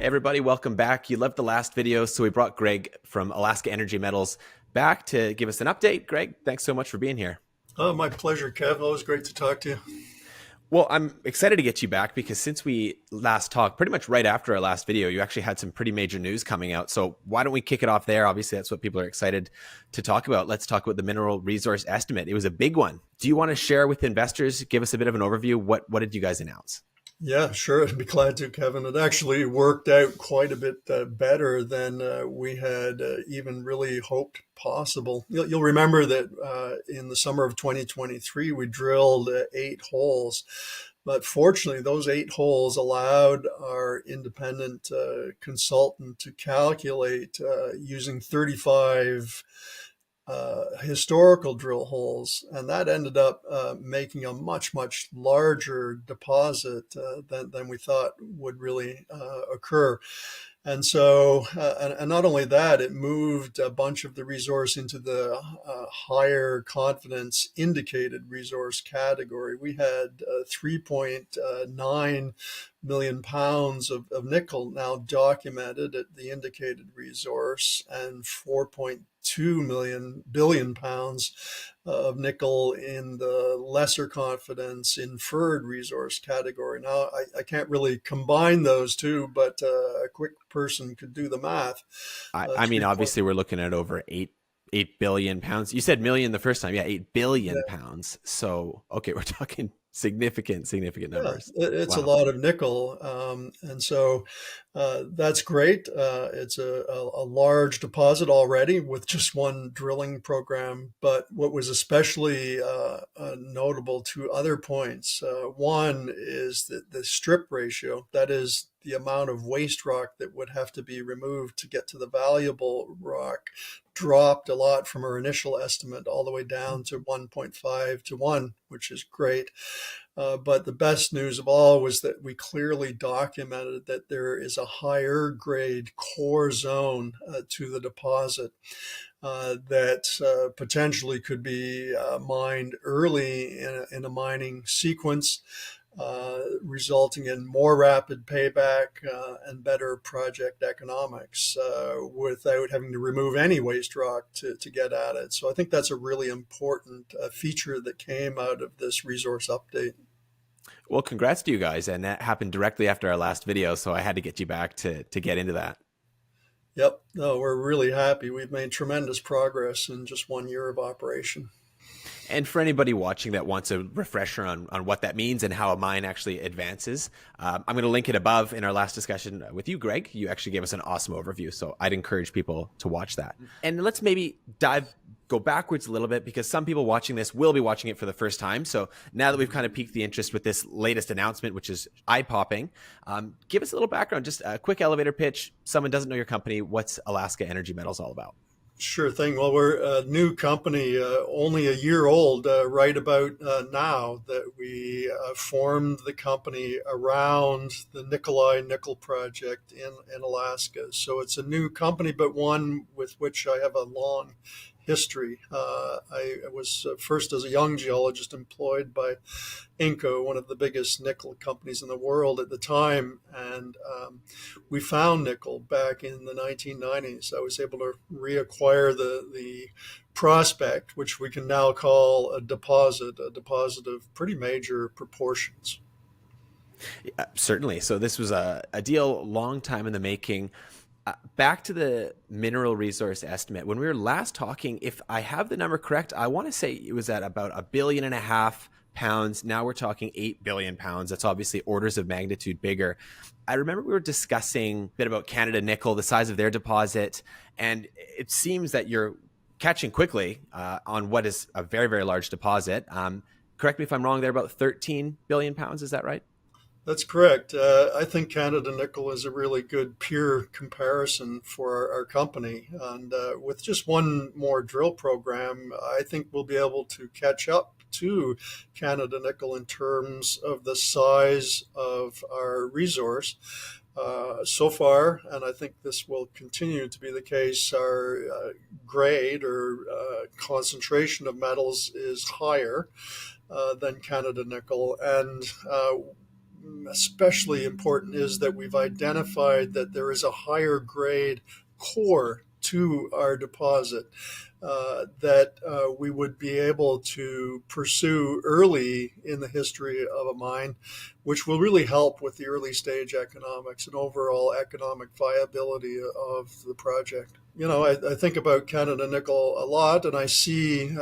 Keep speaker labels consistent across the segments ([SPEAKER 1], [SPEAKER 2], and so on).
[SPEAKER 1] everybody, welcome back. You loved the last video, so we brought Greg from Alaska Energy Metals back to give us an update. Greg, thanks so much for being here.
[SPEAKER 2] Oh, my pleasure, Kev. Always great to talk to you.
[SPEAKER 1] Well, I'm excited to get you back because since we last talked, pretty much right after our last video, you actually had some pretty major news coming out. So why don't we kick it off there? Obviously, that's what people are excited to talk about. Let's talk about the mineral resource estimate. It was a big one. Do you want to share with investors, give us a bit of an overview? What did you guys announce?
[SPEAKER 2] Yeah, sure. I'd be glad to, Kevin. It actually worked out quite a bit better than we had even really hoped possible. You'll remember that in the summer of 2023, we drilled 8 holes. But fortunately, those 8 holes allowed our independent consultant to calculate using 35 historical drill holes, and that ended up making a much larger deposit than we thought would really occur. And so, and not only that, it moved a bunch of the resource into the higher confidence indicated resource category. We had 3.9 million pounds of nickel now documented at the indicated resource, and 4.2 billion pounds of nickel in the lesser confidence inferred resource category. Now, I can't really combine those two, but a quick person could do the math.
[SPEAKER 1] I mean, obviously, we're looking at over 8 billion pounds. You said million the first time. Yeah, 8 billion pounds. So, okay, we're talking significant numbers.
[SPEAKER 2] It's
[SPEAKER 1] Wow.
[SPEAKER 2] a lot of nickel. And so that's great. It's a large deposit already with just one drilling program. But what was especially notable, 2 other points. One is that the strip ratio, that is the amount of waste rock that would have to be removed to get to the valuable rock, dropped a lot from our initial estimate all the way down to 1.5 to 1, which is great. But the best news of all was that we clearly documented that there is a higher grade core zone to the deposit that potentially could be mined early in a mining sequence, resulting in more rapid payback and better project economics without having to remove any waste rock to get at it. So I think that's a really important feature that came out of this resource update.
[SPEAKER 1] Well, congrats to you guys. And that happened directly after our last video. So I had to get you back to get into that.
[SPEAKER 2] Yep. No, we're really happy. We've made tremendous progress in just 1 year of operation.
[SPEAKER 1] And for anybody watching that wants a refresher on what that means and how a mine actually advances, I'm going to link it above. In our last discussion with you, Greg, you actually gave us an awesome overview. So I'd encourage people to watch that. And let's maybe go backwards a little bit, because some people watching this will be watching it for the first time. So now that we've kind of piqued the interest with this latest announcement, which is eye-popping, give us a little background, just a quick elevator pitch. Someone doesn't know your company. What's Alaska Energy Metals all about?
[SPEAKER 2] Sure thing. Well, we're a new company, only a year old, right about now, that we formed the company around the Nikolai Nickel Project in Alaska. So it's a new company, but one with which I have a long history. I was first as a young geologist employed by Inco, one of the biggest nickel companies in the world at the time, and we found nickel back in the 1990s. I was able to reacquire the prospect, which we can now call a deposit of pretty major proportions.
[SPEAKER 1] Yeah, certainly. So this was a deal long time in the making. Back to the mineral resource estimate. When we were last talking, if I have the number correct, I want to say it was at about 1.5 billion pounds. Now we're talking 8 billion pounds. That's obviously orders of magnitude bigger. I remember we were discussing a bit about Canada Nickel, the size of their deposit, and it seems that you're catching quickly on what is a very large deposit. Correct me if I'm wrong, they're about 13 billion pounds. Is that right?
[SPEAKER 2] That's correct. I think Canada Nickel is a really good peer comparison for our company. And with just one more drill program, I think we'll be able to catch up to Canada Nickel in terms of the size of our resource. So far, and I think this will continue to be the case, our grade or concentration of metals is higher than Canada Nickel. And especially important is that we've identified that there is a higher grade core to our deposit that we would be able to pursue early in the history of a mine, which will really help with the early stage economics and overall economic viability of the project. I think about Canada Nickel a lot, and I see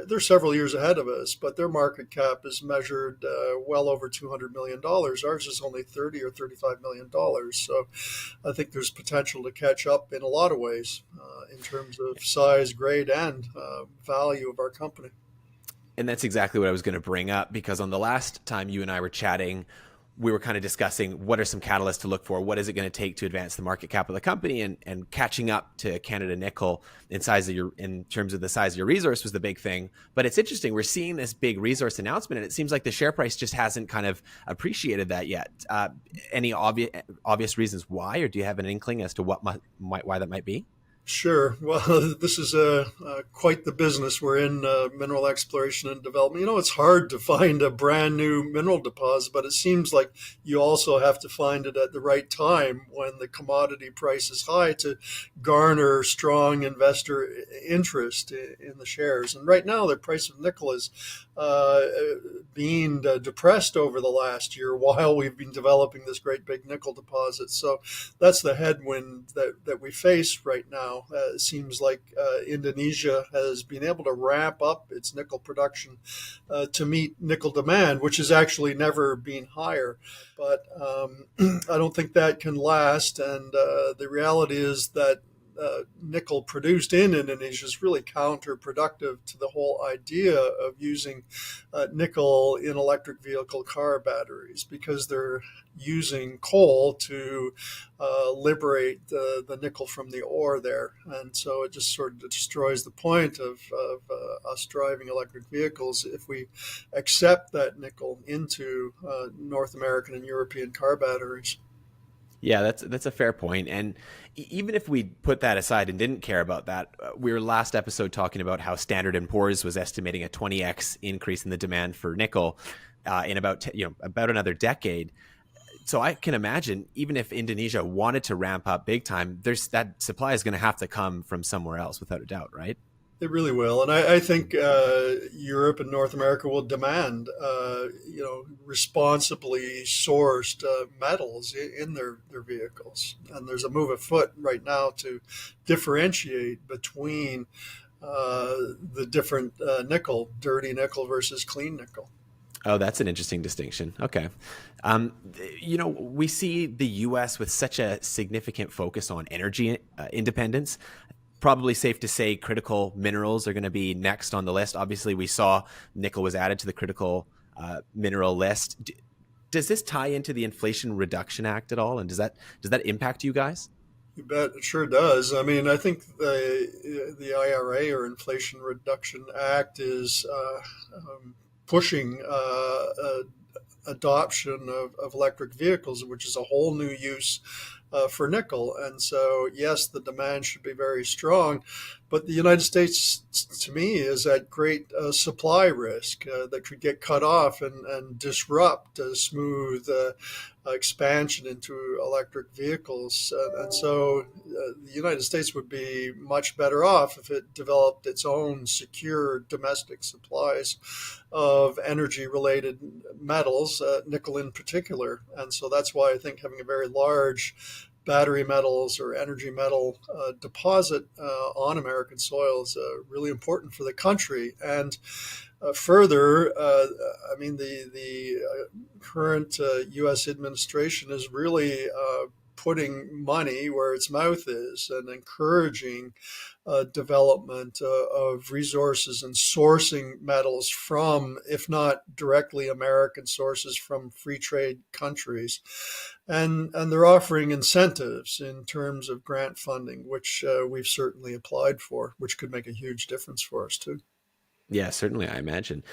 [SPEAKER 2] they're several years ahead of us, but their market cap is measured well over $200 million. Ours is only $30 or $35 million. So I think there's potential to catch up in a lot of ways in terms of size, grade, and value of our company.
[SPEAKER 1] And that's exactly what I was going to bring up, because on the last time you and I were chatting, we were kind of discussing what are some catalysts to look for, what is it going to take to advance the market cap of the company, and catching up to Canada Nickel in terms of the size of your resource was the big thing. But it's interesting, we're seeing this big resource announcement, and it seems like the share price just hasn't kind of appreciated that yet. Any obvious reasons why, or do you have an inkling as to why that might be?
[SPEAKER 2] Sure. Well, this is quite the business we're in, mineral exploration and development. It's hard to find a brand new mineral deposit, but it seems like you also have to find it at the right time when the commodity price is high to garner strong investor interest in the shares. And right now, the price of nickel is being depressed over the last year while we've been developing this great big nickel deposit. So that's the headwind that we face right now. It seems like Indonesia has been able to ramp up its nickel production to meet nickel demand, which has actually never been higher. But I don't think that can last. And the reality is that nickel produced in Indonesia is really counterproductive to the whole idea of using nickel in electric vehicle car batteries, because they're using coal to liberate the nickel from the ore there. And so it just sort of destroys the point of us driving electric vehicles if we accept that nickel into North American and European car batteries.
[SPEAKER 1] Yeah, that's a fair point. And even if we put that aside and didn't care about that, we were last episode talking about how Standard and Poor's was estimating a 20x increase in the demand for nickel in about another decade. So I can imagine, even if Indonesia wanted to ramp up big time, that supply is going to have to come from somewhere else, without a doubt, right?
[SPEAKER 2] It really will, and I think Europe and North America will demand, responsibly sourced metals in their vehicles. And there's a move afoot right now to differentiate between the different nickel, dirty nickel versus clean nickel.
[SPEAKER 1] Oh, that's an interesting distinction. Okay. We see the U.S. with such a significant focus on energy independence. Probably safe to say critical minerals are going to be next on the list. Obviously, we saw nickel was added to the critical mineral list. Does this tie into the Inflation Reduction Act at all? And does that impact you guys?
[SPEAKER 2] You bet, it sure does. I mean, I think the IRA, or Inflation Reduction Act, is pushing adoption of electric vehicles, which is a whole new use for nickel. And so, yes, the demand should be very strong, but the United States, to me, is at great supply risk that could get cut off and disrupt a smooth expansion into electric vehicles. And so the United States would be much better off if it developed its own secure domestic supplies of energy-related metals, nickel in particular. And so that's why I think having a very large battery metals or energy metal deposit on American soil is really important for the country. And further, I mean, the current U.S. administration is really putting money where its mouth is and encouraging development of resources and sourcing metals from, if not directly American sources, from free trade countries. And they're offering incentives in terms of grant funding, which we've certainly applied for, which could make a huge difference for us too.
[SPEAKER 1] Yeah, certainly, I imagine.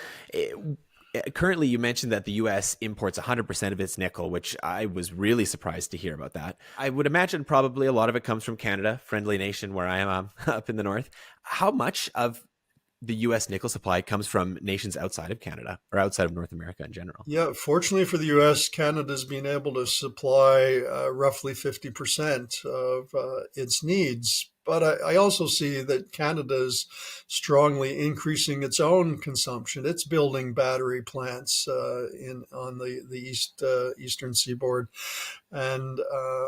[SPEAKER 1] Currently, you mentioned that the U.S. imports 100% of its nickel, which I was really surprised to hear about that. I would imagine probably a lot of it comes from Canada, friendly nation where I am up in the north. How much of the U.S. nickel supply comes from nations outside of Canada or outside of North America in general.
[SPEAKER 2] Yeah, fortunately for the US, Canada's been able to supply roughly 50% of its needs. But I also see that Canada's strongly increasing its own consumption. It's building battery plants in on the eastern seaboard, and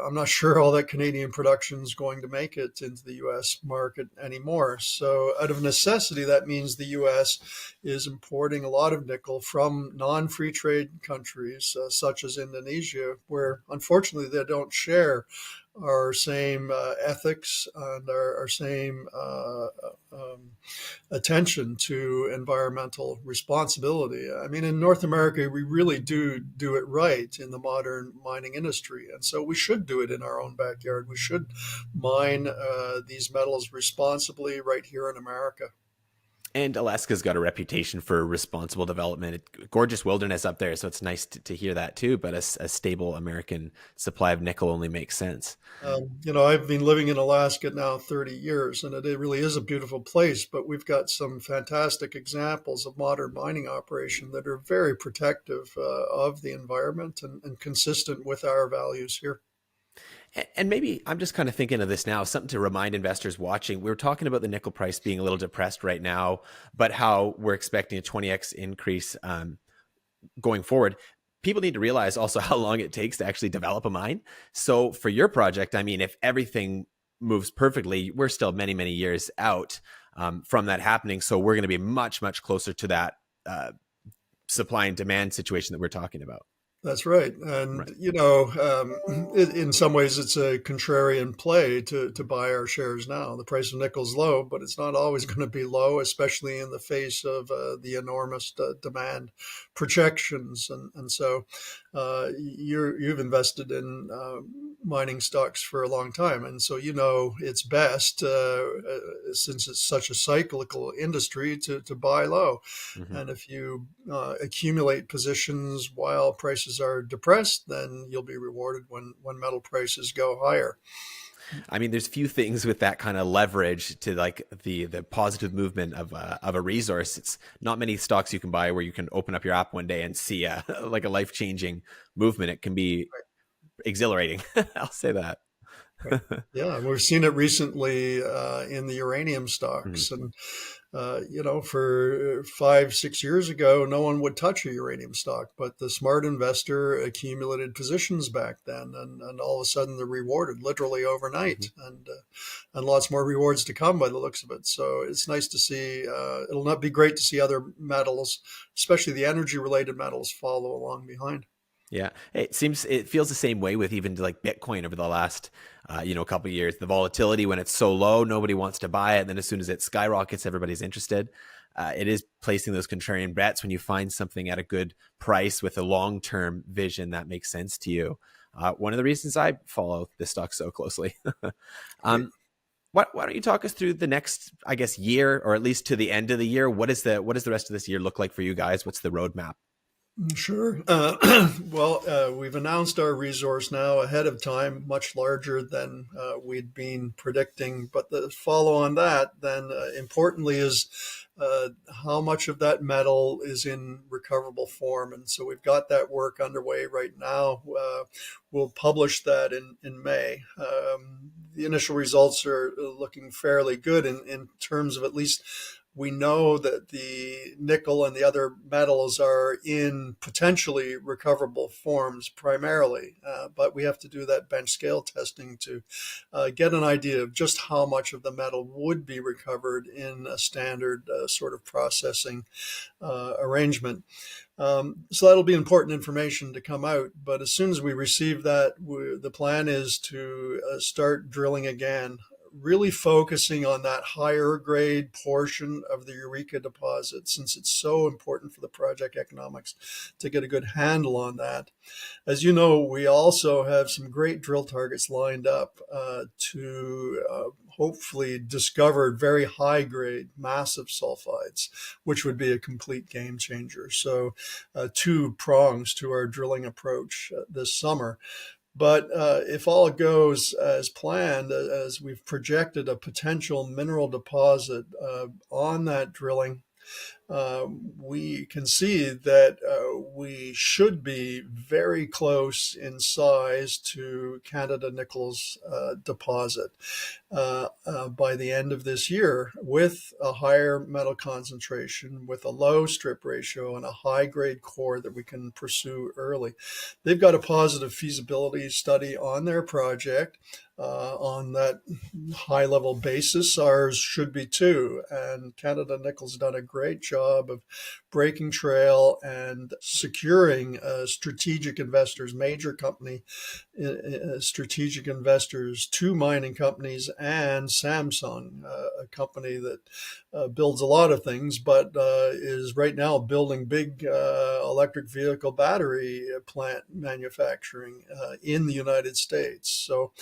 [SPEAKER 2] I'm not sure all that Canadian production is going to make it into the US market anymore. So, out of necessity, that means the US is importing a lot of nickel from non free trade countries such as Indonesia, where unfortunately they don't share our same ethics and our same attention to environmental responsibility. I mean, in North America, we really do it right in the modern mining industry. And so we should do it in our own backyard. We should mine these metals responsibly right here in America.
[SPEAKER 1] And Alaska's got a reputation for responsible development. Gorgeous wilderness up there, so it's nice to hear that too. But a stable American supply of nickel only makes sense.
[SPEAKER 2] I've been living in Alaska now 30 years, and it really is a beautiful place. But we've got some fantastic examples of modern mining operation that are very protective of the environment and consistent with our values here.
[SPEAKER 1] And maybe I'm just kind of thinking of this now, something to remind investors watching. We were talking about the nickel price being a little depressed right now, but how we're expecting a 20x increase going forward. People need to realize also how long it takes to actually develop a mine. So for your project, I mean, if everything moves perfectly, we're still many, many years out from that happening. So we're going to be much, much closer to that supply and demand situation that we're talking about.
[SPEAKER 2] That's right. And,
[SPEAKER 1] Right.
[SPEAKER 2] in some ways, it's a contrarian play to buy our shares now. The price of nickel's low, but it's not always going to be low, especially in the face of the enormous demand projections. And so you've invested in mining stocks for a long time. And so, it's best, since it's such a cyclical industry, to buy low.
[SPEAKER 1] Mm-hmm.
[SPEAKER 2] And if you accumulate positions while prices are depressed, then you'll be rewarded when metal prices go higher.
[SPEAKER 1] I mean, there's few things with that kind of leverage to like the positive movement of a resource. It's not many stocks you can buy where you can open up your app one day and see like a life changing movement. It can be exhilarating. I'll say that.
[SPEAKER 2] Right. Yeah, we've seen it recently in the uranium
[SPEAKER 1] Mhm.
[SPEAKER 2] stocks, and for 5, 6 years ago, no one would touch a uranium stock, but the smart investor accumulated positions back then, and all of a sudden they're rewarded literally
[SPEAKER 1] Mhm.
[SPEAKER 2] overnight, and lots more rewards to come by the looks of it. So it's nice to see. It'll not be great to see other metals, especially the energy-related metals, follow along behind.
[SPEAKER 1] Yeah, it feels the same way with even like Bitcoin over the last couple of years. The volatility when it's so low, nobody wants to buy it. And then as soon as it skyrockets, everybody's interested. It is placing those contrarian bets when you find something at a good price with a long term vision that makes sense to you. One of the reasons I follow this stock so closely.
[SPEAKER 2] Great.
[SPEAKER 1] um, why don't you talk us through the next, I guess, year, or at least to the end of the year? What does the rest of this year look like for you guys? What's the roadmap?
[SPEAKER 2] Sure. Well, we've announced our resource now ahead of time, much larger than we'd been predicting. But the follow on that, then importantly, is how much of that metal is in recoverable form. And so we've got that work underway right now. We'll publish that in May. The initial results are looking fairly good in terms of at least we know that the nickel and the other metals are in potentially recoverable forms primarily, but we have to do that bench scale testing to get an idea of just how much of the metal would be recovered in a standard sort of processing arrangement. So that'll be important information to come out. But as soon as we receive that, the plan is to start drilling again, really focusing on that higher grade portion of the Eureka deposit, since it's so important for the project economics to get a good handle on that. As you know, we also have some great drill targets lined up to hopefully discover very high grade, massive sulfides, which would be a complete game changer. So, two prongs to our drilling approach this summer. But if all goes as planned, as we've projected a potential mineral deposit on that drilling, we can see that we should be very close in size to Canada Nickel's deposit by the end of this year, with a higher metal concentration, with a low strip ratio, and a high grade core that we can pursue early. They've got a positive feasibility study on their project. On that high level basis, ours should be too. And Canada Nickel's done a great job of breaking trail and securing strategic investors, major company strategic investors, two mining companies, and Samsung, a company that builds a lot of things, but is right now building big electric vehicle battery plant manufacturing in the United States. So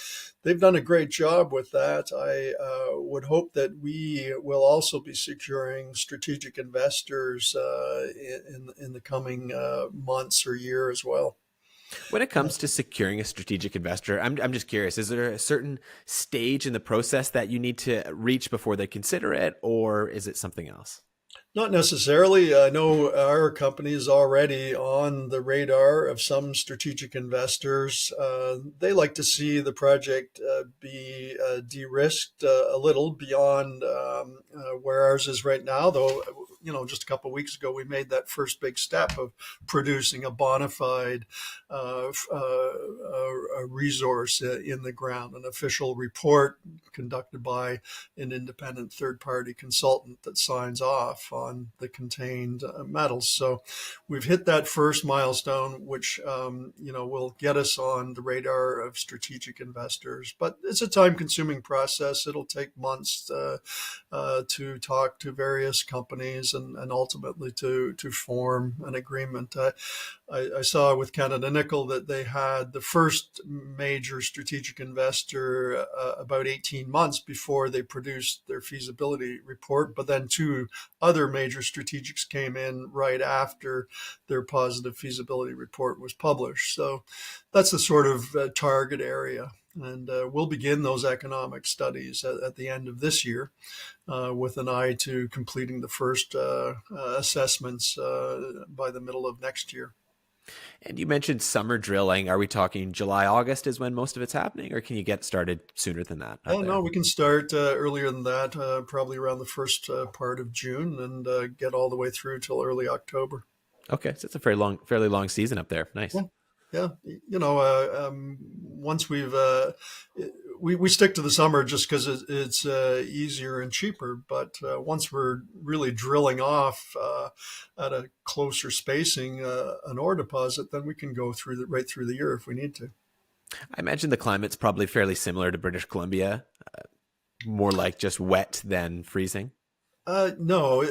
[SPEAKER 2] they've done a great job with that. I would hope that we will also be securing strategic investors in the coming months or year as well.
[SPEAKER 1] When it comes to securing a strategic investor, I'm just curious, is there a certain stage in the process that you need to reach before they consider it, or is it something else?
[SPEAKER 2] Not necessarily. I know our company is already on the radar of some strategic investors. They like to see the project be de-risked a little beyond where ours is right now, though, just a couple of weeks ago, we made that first big step of producing a bona fide resource in the ground, an official report conducted by an independent third-party consultant that signs off on the contained metals. So we've hit that first milestone, which will get us on the radar of strategic investors. But it's a time-consuming process. It'll take months to talk to various companies and ultimately to form an agreement. I saw with Canada Nickel that they had the first major strategic investor about 18 months before they produced their feasibility report, but then two other major strategics came in right after their positive feasibility report was published. So that's the sort of target area. And we'll begin those economic studies at the end of this year with an eye to completing the first assessments by the middle of next year.
[SPEAKER 1] And you mentioned summer drilling. Are we talking July, August is when most of it's happening, or can you get started sooner than that out
[SPEAKER 2] No,
[SPEAKER 1] there?
[SPEAKER 2] we can start earlier than that, probably around the first part of June, and get all the way through till early October.
[SPEAKER 1] Okay, so it's a fairly long season up there. Nice.
[SPEAKER 2] Yeah, yeah. Once we stick to the summer just because it's easier and cheaper. But once we're really drilling off at a closer spacing, an ore deposit, then we can go right through the year if we need to.
[SPEAKER 1] I imagine the climate's probably fairly similar to British Columbia, more like just wet than freezing.
[SPEAKER 2] No,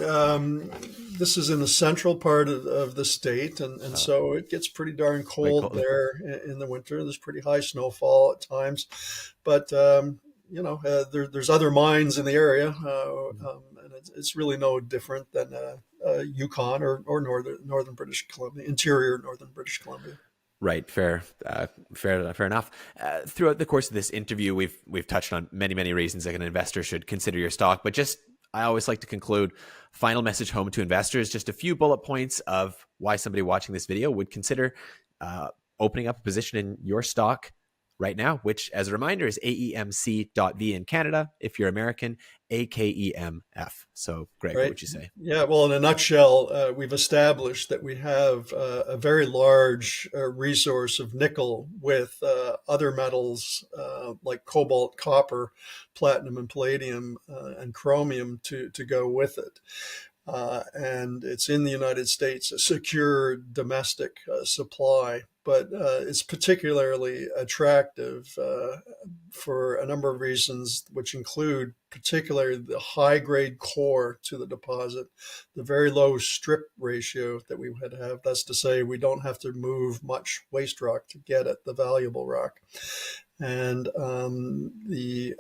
[SPEAKER 2] this is in the central part of the state, and
[SPEAKER 1] Oh,
[SPEAKER 2] so it gets pretty darn
[SPEAKER 1] quite
[SPEAKER 2] cold
[SPEAKER 1] cold.
[SPEAKER 2] there in the winter. There's pretty high snowfall at times, but there's other mines in the area, and it's really no different than Yukon or northern British Columbia, interior northern British Columbia.
[SPEAKER 1] Right, fair enough. Throughout the course of this interview, we've touched on many reasons that an investor should consider your stock, but just I always like to conclude final message home to investors, just a few bullet points of why somebody watching this video would consider opening up a position in your stock right now, which, as a reminder, is AEMC.V in Canada. If you're American, AKEMF. So, Greg, what
[SPEAKER 2] Right.
[SPEAKER 1] would you say?
[SPEAKER 2] Yeah. Well, in a nutshell, we've established that we have a very large resource of nickel with other metals like cobalt, copper, platinum, and palladium, and chromium to go with it. And it's in the United States, a secure domestic supply, but it's particularly attractive for a number of reasons, which include particularly the high grade core to the deposit, the very low strip ratio that we would have. That's to say, we don't have to move much waste rock to get at the valuable rock. And the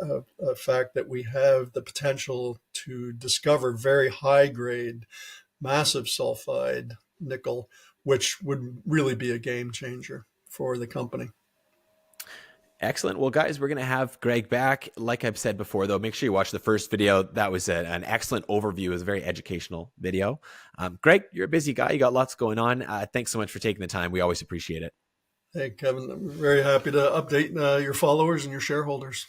[SPEAKER 2] fact that we have the potential to discover very high grade, massive sulfide nickel, which would really be a game changer for the company.
[SPEAKER 1] Excellent. Well, guys, we're going to have Greg back. Like I've said before, though, make sure you watch the first video. That was an excellent overview. It was a very educational video. Greg, you're a busy guy. You got lots going on. Thanks so much for taking the time. We always appreciate it.
[SPEAKER 2] Hey, Kevin, I'm very happy to update your followers and your shareholders.